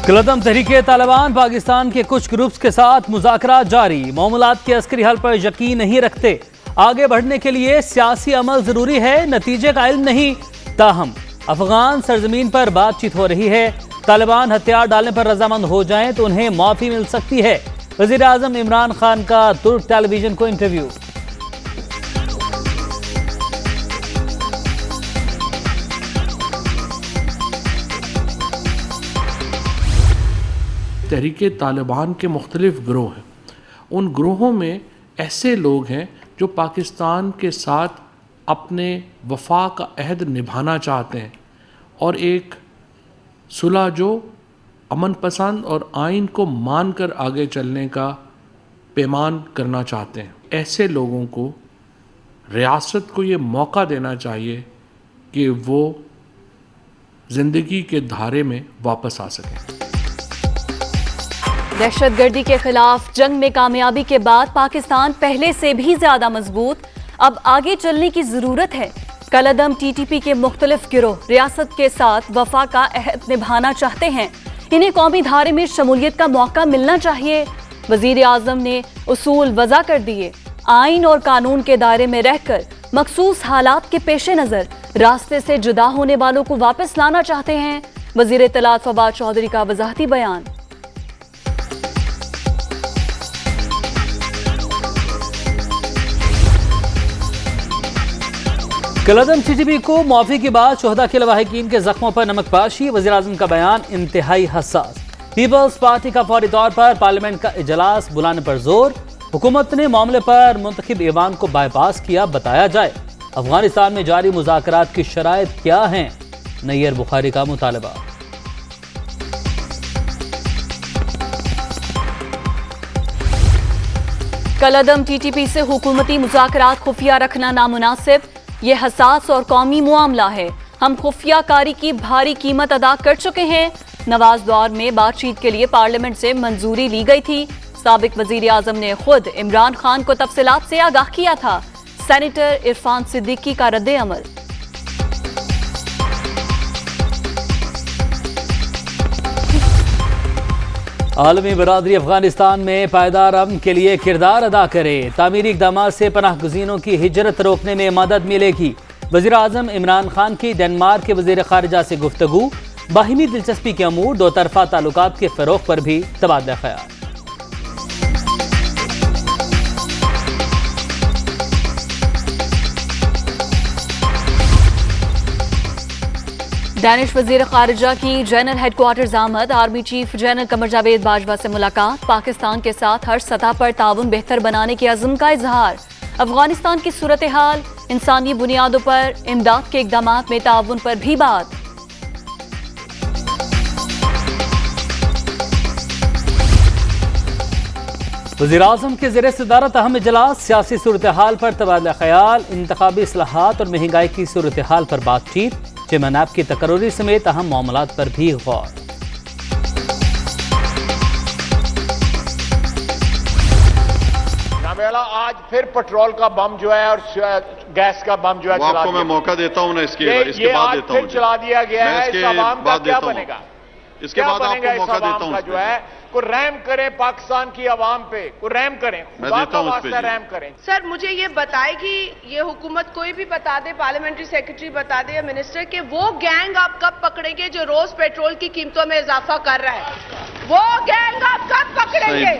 कलअदम तहरीके तालिबान पाकिस्तान के कुछ ग्रुप्स के साथ मुज़ाकरात जारी। मामलात के अस्करी हल पर यकीन नहीं रखते। आगे बढ़ने के लिए सियासी अमल जरूरी है, नतीजे का इल्म नहीं। ताहम अफगान सरजमीन पर बातचीत हो रही है। तालिबान हथियार डालने पर रजामंद हो जाएं तो उन्हें माफी मिल सकती है। वज़ीर आज़म इमरान खान का तुर्क टेलीविजन को इंटरव्यू। तहरीके तालिबान के मुख्तलिफ ग्रोह हैं। उन ग्रोहों में ऐसे लोग हैं जो पाकिस्तान के साथ अपने वफा का अहद निभाना चाहते हैं और एक सुलह जो अमन पसंद और आइन को मान कर आगे चलने का पैमान करना चाहते हैं। ऐसे लोगों को रियासत को ये मौका देना चाहिए कि वो ज़िंदगी के धारे में वापस आ सकें। दहशतगर्दी के खिलाफ जंग में कामयाबी के बाद पाकिस्तान पहले से भी ज्यादा मजबूत। अब आगे चलने की जरूरत है। कलअदम टीटीपी के मुख्तलिफ गिरोह रियासत के साथ वफा का अहद निभाना चाहते हैं। इन्हें कौमी धारे में शमूलियत का मौका मिलना चाहिए। वजीर आजम ने उसूल वज़ा कर दिए। आइन और कानून के दायरे में रहकर मखसूस हालात के पेश नजर रास्ते से जुदा होने वालों को वापस लाना चाहते हैं। वजीर इत्तलात फवाद चौधरी का वजाहती बयान। कलअदम टीटीपी को माफी के बाद शोहदा के लवाहिकीन के जख्मों पर नमकपाशी। वज़ीर आज़म का बयान इंतहाई हसास। पीपल्स पार्टी का फौरी तौर पर पार्लियामेंट का इजलास बुलाने पर जोर। हुकूमत ने मामले पर मुंतखब ईवान को बाईपास किया, बताया जाए। अफगानिस्तान में जारी मुज़ाकरात की शराइत क्या हैं, नैयर बुखारी का मुतालबा। कलअदम टीटीपी से हुकूमती मुज़ाकरात खुफिया रखना नामुनासिब। ये हसास और कौमी मामला है। हम खुफिया कारी की भारी कीमत अदा कर चुके हैं। नवाज दौर में बातचीत के लिए पार्लियामेंट से मंजूरी ली गई थी। साबिक वजीर आजम ने खुद इमरान खान को तफसीलात से आगाह किया था। सेनेटर इरफान सिद्दीकी का रद्द अमल। आलमी बरादरी अफगानिस्तान में पायदार अमन के लिए किरदार अदा करे। तामीरी इक़दाम से पनाह गुज़ीनों की हिजरत रोकने में मदद मिलेगी। वज़ीर आज़म इमरान खान की डेनमार्क के वज़ीर ख़ारिजा से गुफ्तगू। बाहिमी दिलचस्पी के अमूर दो तरफ़ा ताल्लुकात के फ़रोग़ पर भी तबादला ख़याल। दानिश वजीर खारिजा की जनरल हेडक्वार्टर्स आमद। Army chief general Qamar Javed Bajwa से मुलाकात। पाकिस्तान के साथ हर सतह पर ताउन बेहतर बनाने के अज़्म का इजहार। अफगानिस्तान की सूरत हाल, इंसानी बुनियादों पर इमदाद के इक़दाम में ताउन पर भी बात। वज़ीर आज़म के ज़ेरे सदारत अहम इजलास। सियासी सूरत हाल पर तबादला ख्याल। इंतखाबी इस्लाहात और महंगाई की सूरत हाल पर बातचीत। चेयरमैन ऐप की तकर्री समेत अहम मामलात पर भी गौर। आज फिर पेट्रोल का बम जो है और गैस का बम जो है चला आपको मैं मौका देता हूं ना, इसके बाद देता हूं। चला दिया गया है। इस अवाम का क्या बनेगा? इसके बाद आपको मौका देता हूं। जो है को रहम करें पाकिस्तान की आवाम पे, को रहम करें, खुदा का वास्ता रहम करें। सर मुझे ये बताए कि ये हुकूमत कोई भी बता दे, पार्लियामेंट्री सेक्रेटरी बता दे या मिनिस्टर, के वो गैंग आप कब पकड़ेंगे जो रोज पेट्रोल की कीमतों में इजाफा कर रहा है? वो गैंग आप कब पकड़ेंगे?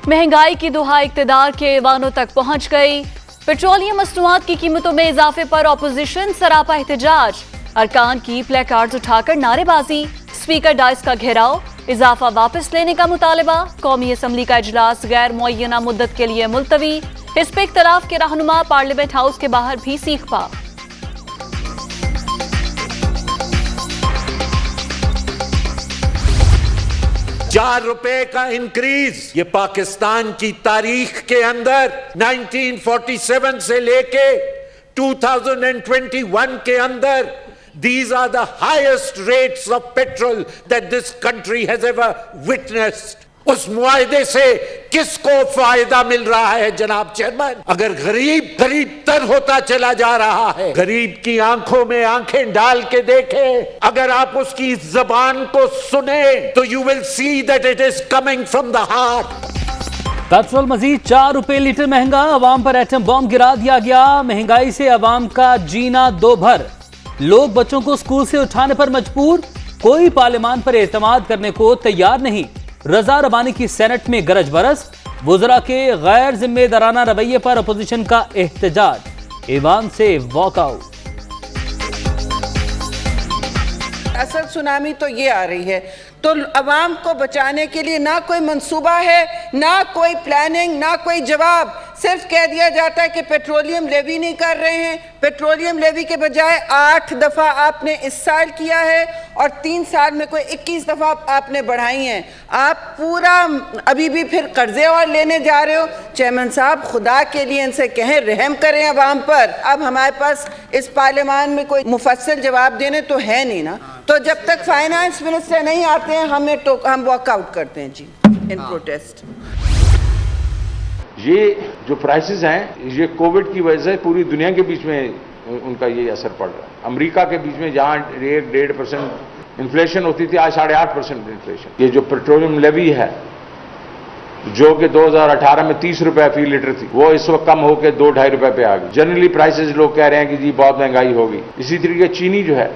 महंगाई की दुहाई इक़्तिदार के ऐवानों तक पहुंच गई। पेट्रोलियम मसनूआत की कीमतों में इजाफे पर ऑपोजिशन सरापा एहतजाज। अरकान की प्ले कार्ड्स उठाकर नारेबाजी। स्पीकर डाइस का घेराव। इजाफा वापस लेने का मुतालबा। कौमी असम्बली का इजलास गैर मुअय्यना मुद्दत के लिए मुलतवी। हिस्ब इख्तलाफ के रहनुमा पार्लियामेंट हाउस के बाहर भी सीख पा। ₹4 का इंक्रीज, ये पाकिस्तान की तारीख के अंदर 1947 से लेके 2021 के अंदर These are the highest rates of petrol that this country has ever witnessed. उस मुआहदे से किसको फायदा मिल रहा है जनाब चेयरमैन? अगर गरीब गरीब तर होता चला जा रहा है, गरीब की आंखों में आंखें डाल के देखें, अगर आप उसकी जबान को सुने तो you will see that it is coming from the heart. Petrol मजीद 4 रुपए लीटर महंगा, अवाम पर एटम बॉम्ब गिरा दिया गया। महंगाई से अवाम का जीना दो भर, लोग बच्चों को स्कूल से उठाने पर मजबूर, कोई पार्लियामान पर एतमाद करने को तैयार नहीं। रजा रबानी की सेनेट में गरज बरस, वुज़रा के गैर जिम्मेदाराना रवैये पर अपोजिशन का एहतजाज, ईवान से वॉकआउट। असल सुनामी तो ये आ रही है, तो अवाम को बचाने के लिए ना कोई मंसूबा है, ना कोई प्लानिंग, ना कोई जवाब। सिर्फ कह दिया जाता है कि पेट्रोलियम लेवी नहीं कर रहे हैं। पेट्रोलियम लेवी के बजाय 8 दफ़ा आपने इस साल किया है और 3 साल में कोई 21 दफ़ा आपने बढ़ाई हैं। आप पूरा अभी भी फिर कर्जे और लेने जा रहे हो। चेयरमैन साहब, खुदा के लिए इनसे कहें रहम करें अवाम पर। अब हमारे पास इस पार्लियामान में कोई मुफस्सल जवाब देने तो है नहीं ना, तो जब तक फाइनेंस मिनिस्टर नहीं आते हैं हम वॉकआउट करते हैं जी इन प्रोटेस्ट। ये जो प्राइसेस हैं, ये कोविड की वजह से पूरी दुनिया के बीच में उनका ये असर पड़ रहा है। अमेरिका के बीच में जहाँ 1-1.5% इन्फ्लेशन होती थी, आज 8.5% इन्फ्लेशन। ये जो पेट्रोलियम लेवी है, जो कि 2018 में 30 रुपए फी लीटर थी, वो इस वक्त कम होकर 2-2.5 रुपए पे आ गई। जनरली प्राइसेस लोग कह रहे हैं कि जी बहुत महंगाई होगी। इसी तरीके चीनी जो है,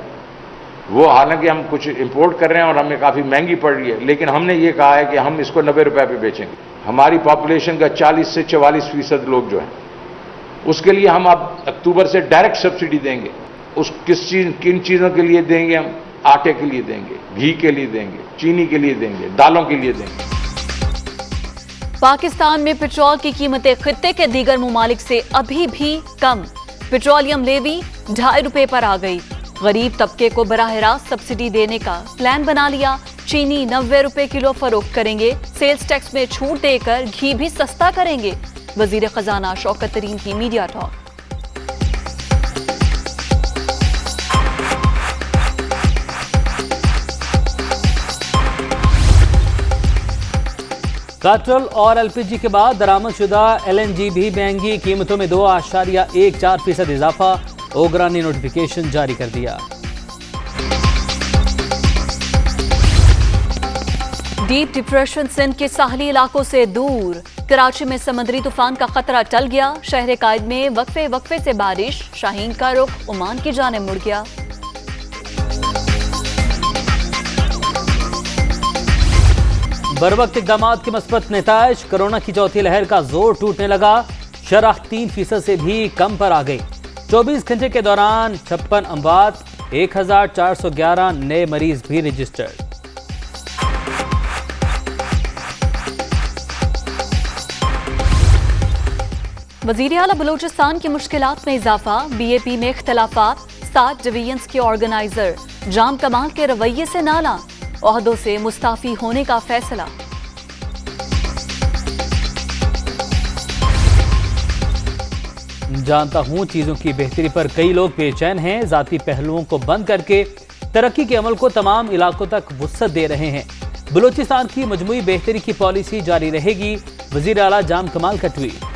वो हालांकि हम कुछ इंपोर्ट कर रहे हैं और हमें काफ़ी महंगी पड़ रही है, लेकिन हमने ये कहा है कि हम इसको 90 रुपए पे बेचेंगे। हमारी पॉपुलेशन का 40 से 44% लोग जो हैं, उसके लिए हम अब अक्टूबर से डायरेक्ट सब्सिडी देंगे। उस किन चीज़ों के लिए देंगे? हम आटे के लिए देंगे, घी के लिए देंगे, चीनी के लिए देंगे, दालों के लिए देंगे। पाकिस्तान में पेट्रोल की कीमतें खित्ते के दीगर ममालिक से अभी भी कम। पेट्रोलियम लेवी 2.5 रुपए पर आ गई। गरीब तबके को बराह रास्त सब्सिडी देने का प्लान बना लिया। चीनी 90 रुपए किलो फरोख्त करेंगे। सेल्स टैक्स में छूट देकर घी भी सस्ता करेंगे। वजीर खजाना शौकत तरीन की मीडिया टॉक। पेट्रोल और एलपीजी के बाद दरामदशुदा एलएनजी भी महंगी, कीमतों में 2.14% इजाफा। ओगरा ने नोटिफिकेशन जारी कर दिया। डीप डिप्रेशन सिंध के साहली इलाकों से दूर, कराची में समुद्री तूफान का खतरा टल गया। शहर कायद में वक्फे से बारिश, शाहीन का रुख ओमान की जाने मुड़ गया। बरवक्त इक़दामात के मस्बत नेताज, कोरोना की चौथी लहर का जोर टूटने लगा। शरह 3% से भी कम पर आ गई। 24 घंटे के दौरान 56 अमवात, 1411 नए मरीज भी रजिस्टर्ड। वज़ीर आला बलूचिस्तान की मुश्किलात में इजाफा। बीएपी में इख्तलाफात, 7 डिवीजन्स के ऑर्गेनाइजर जाम कमाल के रवैये से नाला। ओहदों से मुस्ताफी होने का फैसला। जानता हूं चीजों की बेहतरी पर कई लोग बेचैन हैं। जाती पहलुओं को बंद करके तरक्की के अमल को तमाम इलाकों तक वुसअत दे रहे हैं। बलूचिस्तान की मजमूई बेहतरी की पॉलिसी जारी रहेगी। वज़ीर आला जाम कमाल का ट्वीट।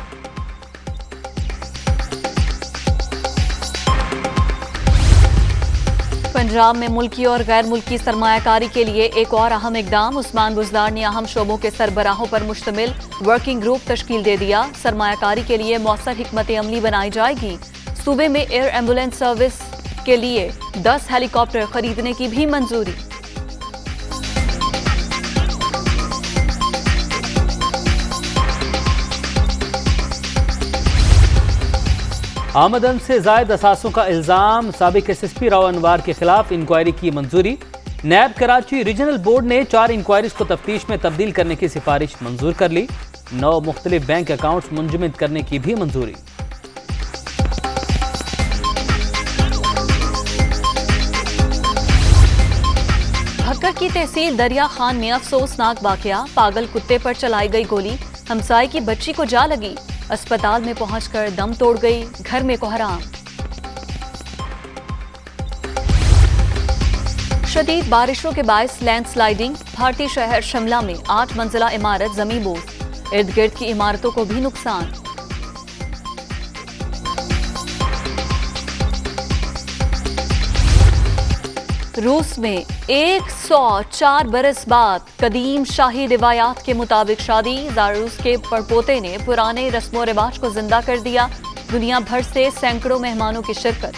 पंजाब में मुल्की और गैर मुल्की सरमायाकारी के लिए एक और अहम इकदाम। उस्मान बुज़दार ने अहम शोबों के सरबराहों पर मुश्तमिल वर्किंग ग्रुप तश्कील दे दिया। सरमायाकारी के लिए मौसर हिकमत अमली बनाई जाएगी। सूबे में एयर एम्बुलेंस सर्विस के लिए 10 हेलीकॉप्टर खरीदने की भी मंजूरी। आमदन से जायद असासों का इल्जाम, साबिक एसएसपी राव अनवार के खिलाफ इंक्वायरी की मंजूरी। नैब कराची रीजनल बोर्ड ने 4 इंक्वायरीज को तफ्तीश में तब्दील करने की सिफारिश मंजूर कर ली। 9 मुख्तलिफ बैंक अकाउंट्स मुंजमद करने की भी मंजूरी। भक्कर की तहसील दरिया खान में अफसोसनाक वाकया। पागल कुत्ते पर चलाई गई गोली, हमसाये की बच्ची को जा लगी। अस्पताल में पहुंचकर दम तोड़ गई। घर में कोहराम। शदीद बारिशों के बायस लैंडस्लाइडिंग, भारतीय शहर शिमला में 8 मंजिला इमारत जमींदोज, इर्द गिर्द की इमारतों को भी नुकसान। रूस में 104 बरस बाद कदीम शाही रिवायात के मुताबिक शादी, रूस के परपोते ने पुराने रस्मों रिवाज को जिंदा कर दिया। दुनिया भर से सैकड़ों मेहमानों की शिरकत।